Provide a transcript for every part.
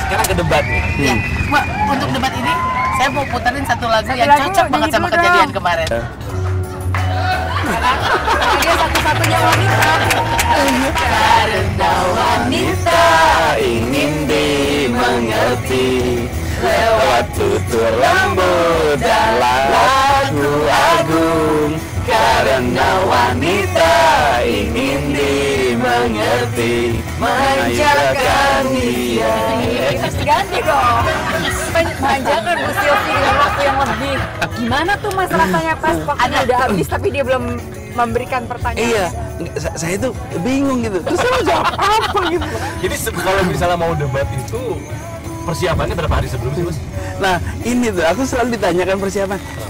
sekarang ke debat nih. Ya, untuk debat ini saya mau puterin satu lagu yang cocok banget sama kejadian kemarin. Dia satu-satunya wanita. Karena wanita ingin dimengerti lewat tutur lembut dan lagu agung. Karena wanita ingin dimengerti, manjakan dia. Ganti dong. Manjakan Bu Silvi dengan waktu yang lebih. Gimana tuh Mas rasanya pas waktu udah habis tapi dia belum memberikan pertanyaan? Iya, saya tuh bingung gitu. Terus saya mau jawab apa gitu. Jadi kalau misalnya mau debat itu persiapannya berapa hari sebelum sih, Mas? Nah, ini tuh aku selalu ditanyakan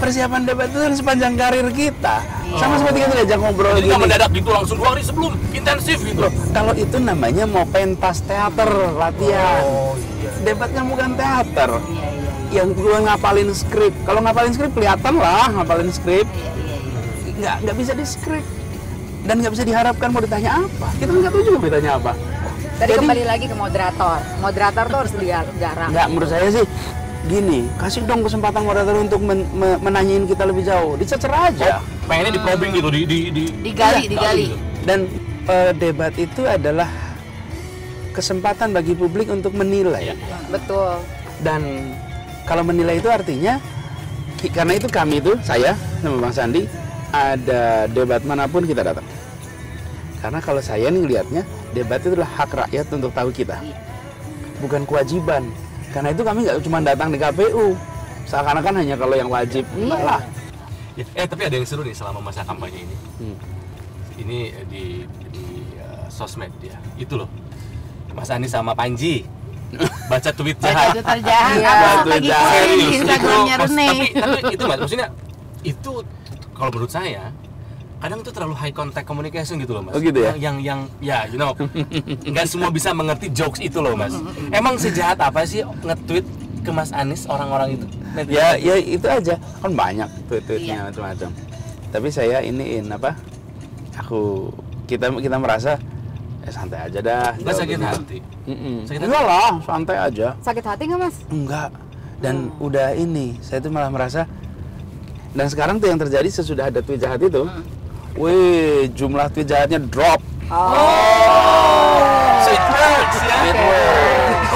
persiapan debat itu kan sepanjang karir kita. Sama seperti kita diajak ngobrol Jadi gini. nggak mendadak gitu langsung 2 hari sebelum intensif gitu. Loh, kalau itu namanya mau pentas teater latihan. Oh iya. Debatnya bukan teater. Yang gue ngapalin skrip. Kalau ngapalin skrip kelihatan lah ngapalin skrip. Nggak bisa di skrip. Dan nggak bisa diharapkan mau ditanya apa. Kita nggak tahu juga mau ditanya apa. Tadi kembali lagi ke moderator. Moderator tuh harus digarang. Nggak, menurut saya sih gini, kasih dong kesempatan moderator untuk menanyain kita lebih jauh. Dicecer aja. Pengennya di probing gitu, digali. Dan debat itu adalah kesempatan bagi publik untuk menilai. Betul. Dan kalau menilai itu artinya, karena itu kami itu, saya sama Bang Sandi, ada debat manapun kita datang. Karena kalau saya nih lihatnya, debat itu adalah hak rakyat untuk tahu kita. Bukan kewajiban. Karena itu kami nggak cuma datang di KPU. Seakan-akan hanya kalau yang wajib. Enggak lah. Tapi ada yang seru nih selama masa kampanye ini. Ini di sosmed ya. Itu loh. Mas Anies sama Panji baca tweet jahat. Baca tweet jahat. Iya, Aku lagi posting di Instagramnya Rene. Tapi itu Mas, maksudnya itu kalau menurut saya kadang itu terlalu high contact communication gitu loh Mas. Oh gitu ya? Yang ya you know, nggak semua bisa mengerti jokes itu loh Mas. Emang sejahat apa sih nge-tweet ke Mas Anies orang-orang itu? Ya itu aja. Kan banyak tweet-tweetnya macam-macam. Tapi saya kita merasa santai aja dah. Nggak sakit hati. Enggak lah, santai aja. Sakit hati nggak Mas? Enggak. Dan udah saya tuh malah merasa. Dan sekarang tuh yang terjadi sesudah ada tweet jahat itu, wih, jumlah tweet jahatnya drop. So it works ya. It works.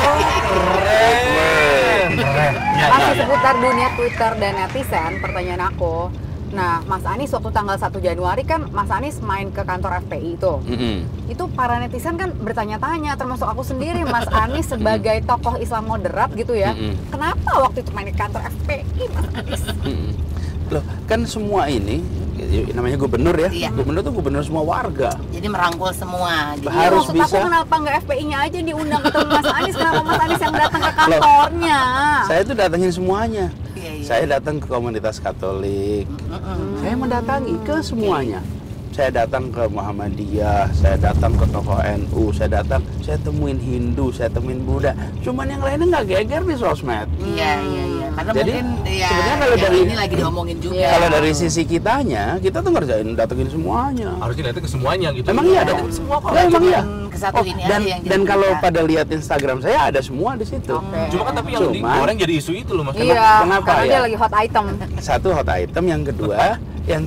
Masih seputar dunia Twitter dan netizen, pertanyaan aku. Nah, Mas Anies waktu tanggal 1 Januari kan Mas Anies main ke kantor FPI itu. Itu para netizen kan bertanya-tanya, termasuk aku sendiri, Mas Anies sebagai tokoh Islam moderat gitu ya. Kenapa waktu itu main ke kantor FPI, Mas Anies? Loh, kan semua ini namanya gubernur ya. Iya. Gubernur tuh gubernur semua warga. Jadi merangkul semua. Jadi Harus maksud aku bisa. kenapa nggak FPI-nya aja diundang ketemu Mas Anies? Kenapa Mas Anies yang datang ke kantornya? Saya tuh datengin semuanya. Iya. Saya datang ke komunitas Katolik. Saya mendatangi ke semuanya. Saya datang ke Muhammadiyah, saya datang ke tokoh NU, saya temuin Hindu, saya temuin Buddha. Cuman yang lainnya nggak geger di sosmed. Iya. Karena Jadi, mungkin sebenarnya kalau dari- ini lagi diomongin juga. Kalau dari sisi kitanya, kita tuh datengin semuanya. Harusnya datang ke semuanya gitu. Emang iya dong. Semua kok. Ya, emang iya. Ke satu ini aja yang jadi dan kalau berita. pada lihat Instagram saya ada semua di situ. Cuma kan tapi yang digoreng jadi isu itu loh Mas. Iya, Kenapa karena ya? dia lagi hot item. Satu hot item, yang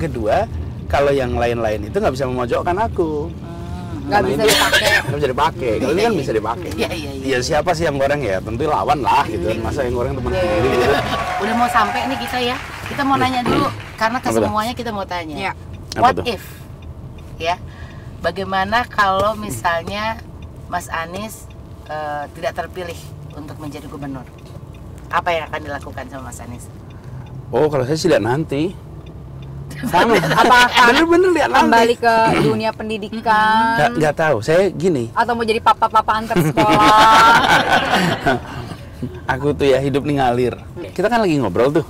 kedua kalau yang lain-lain itu nggak bisa memojokkan aku. Nggak bisa dipakai. Nggak bisa dipakai. Kalau ini kan bisa dipakai. Iya. Ya siapa sih yang goreng ya? Tentu lawan lah gitu. Masa yang goreng teman sendiri gitu. Udah mau sampai nih kita ya. Kita mau nanya dulu karena ke Apa tuh? semuanya kita mau tanya. Iya. Apa What tuh? if? Ya. Bagaimana kalau misalnya Mas Anies tidak terpilih untuk menjadi gubernur? Apa yang akan dilakukan sama Mas Anies? Oh, kalau saya sih lihat nanti. Sama. Apakah Bener-bener lihat kembali nanti. ke dunia pendidikan? Nggak tahu. Saya gini. Atau mau jadi papa-papa antar sekolah? Aku tuh ya hidup nih ngalir. Kita kan lagi ngobrol tuh.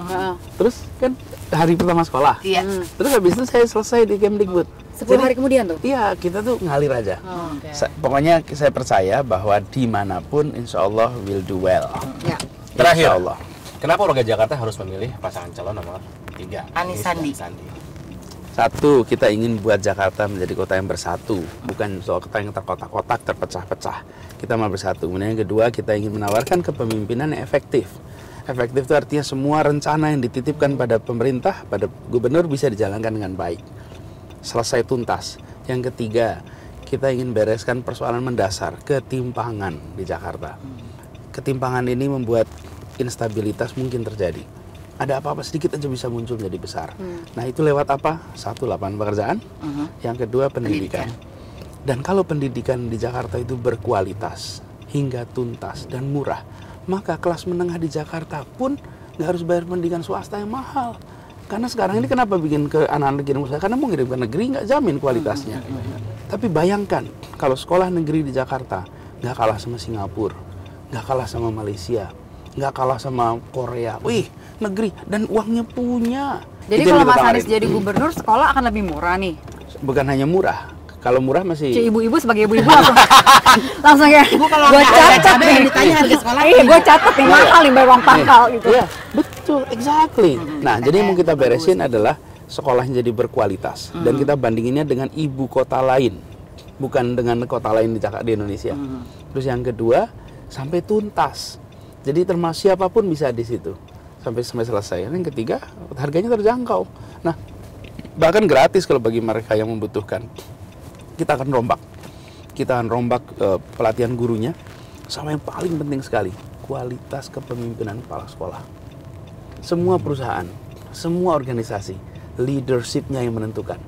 Terus kan hari pertama sekolah. Iya. Terus habis itu saya selesai di Kemdikbud. 10 hari kemudian tuh? Iya, kita tuh ngalir aja. Oke. Pokoknya saya percaya bahwa dimanapun insya Allah will do well. Ya. Terakhir. Insya Allah. Kenapa warga Jakarta harus memilih pasangan calon nomor 3? Anies Sandi. Satu, kita ingin buat Jakarta menjadi kota yang bersatu, bukan soal kota yang terkotak-kotak, terpecah-pecah. Kita mau bersatu. Kemudian yang kedua, kita ingin menawarkan kepemimpinan yang efektif. Efektif itu artinya semua rencana yang dititipkan pada pemerintah, pada gubernur bisa dijalankan dengan baik. Selesai tuntas. Yang ketiga, kita ingin bereskan persoalan mendasar, ketimpangan di Jakarta. Ketimpangan ini membuat instabilitas mungkin terjadi. Ada apa-apa sedikit aja bisa muncul menjadi besar. Nah itu lewat apa? Satu, lapangan pekerjaan. Yang kedua, pendidikan. Dan kalau pendidikan di Jakarta itu berkualitas, hingga tuntas dan murah, maka kelas menengah di Jakarta pun nggak harus bayar pendidikan swasta yang mahal. Karena sekarang ini kenapa bikin ke anak-anak negeri swasta? Karena mau ngirim ke negeri nggak jamin kualitasnya. Tapi bayangkan kalau sekolah negeri di Jakarta nggak kalah sama Singapura, nggak kalah sama Malaysia, nggak kalah sama Korea. Wih, negeri dan uangnya punya. Jadi Itu yang kalau kita Mas tawarin. Anies jadi gubernur, sekolah akan lebih murah nih. Bukan hanya murah. Kalau murah masih Ibu-ibu sebagai ibu-ibu langsung ya. Ibu kalau Gue nggak ada catat cabai nih. yang ditanya harga sekolah. Iya, gue catat nih mahal nih bayar uang pangkal gitu. Iya, betul, exactly. Nah, jadi yang mau kita beresin adalah sekolahnya jadi berkualitas dan kita bandinginnya dengan ibu kota lain, bukan dengan kota lain di Jakarta di Indonesia. Terus yang kedua, sampai tuntas. Jadi termasuk siapapun bisa di situ sampai selesai. Yang ketiga, harganya terjangkau. Nah, bahkan gratis kalau bagi mereka yang membutuhkan. Kita akan rombak. Kita akan rombak pelatihan gurunya. Sama yang paling penting sekali, kualitas kepemimpinan kepala sekolah. Semua perusahaan, semua organisasi, leadership-nya yang menentukan.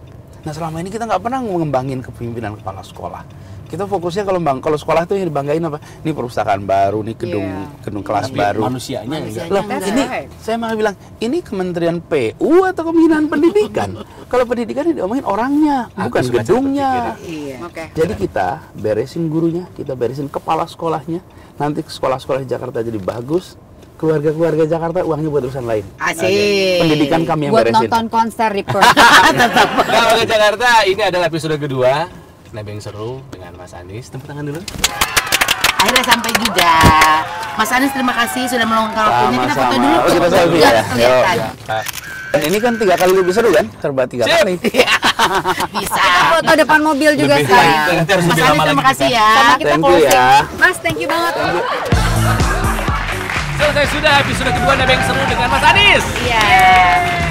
Nah, selama ini kita nggak pernah mengembangin kepemimpinan kepala sekolah. Kita fokusnya kalau sekolah itu yang dibanggain apa? Ini perpustakaan baru, nih gedung kelas baru. Manusianya enggak. Loh, ini saya malah bilang ini Kementerian PU atau Kementerian Pendidikan. Kalau pendidikan ini diomongin orangnya, bukan Aku suka gedungnya. Iya. Oke. Jadi kita beresin gurunya, kita beresin kepala sekolahnya. Nanti sekolah-sekolah di Jakarta jadi bagus. Keluarga-keluarga Jakarta uangnya buat urusan lain. Asik. Pendidikan kami yang Buat beresin. nonton konser di Perth. Kalau ke Jakarta, ini adalah episode kedua Nebeng Seru dengan Mas Anies. Tepuk tangan dulu. Akhirnya sampai juga. Mas Anies terima kasih sudah meluangkan waktunya. Kita foto Sama-sama. dulu. Oh, kita selfie Biar ya? kelihatan. Dan ini kan 3 kali lebih seru kan? Serba 3 Sip. kali. Bisa. Foto depan mobil juga Lebih sekali. baik. Nanti harus Mas lebih Anies lama terima lagi kasih kita. ya. Karena kita Thank you closing. ya. Mas, thank you banget. Selesai sudah episode kedua Nebeng Seru dengan Mas Anies. Iya.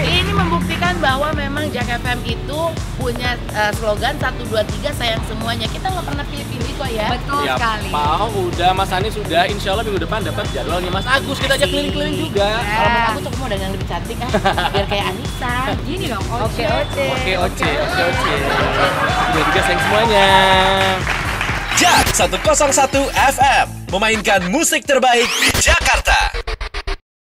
Ini membuktikan bahwa memang Jak FM itu punya slogan 1, 2, 3 sayang semuanya. Kita nggak pernah pilih-pilih kok ya. Betul Ya, sekali. mau udah Mas Anies sudah, insya Allah minggu depan dapat jadwalnya Mas Agus. Kita ajak keliling-keliling juga. Kalau menurut aku tuh mau dengan lebih cantik kan, biar kayak Anissa. Gini dong. Oke. Oke. Udah juga sayang semuanya. Jak 101 FM memainkan musik terbaik di Jakarta.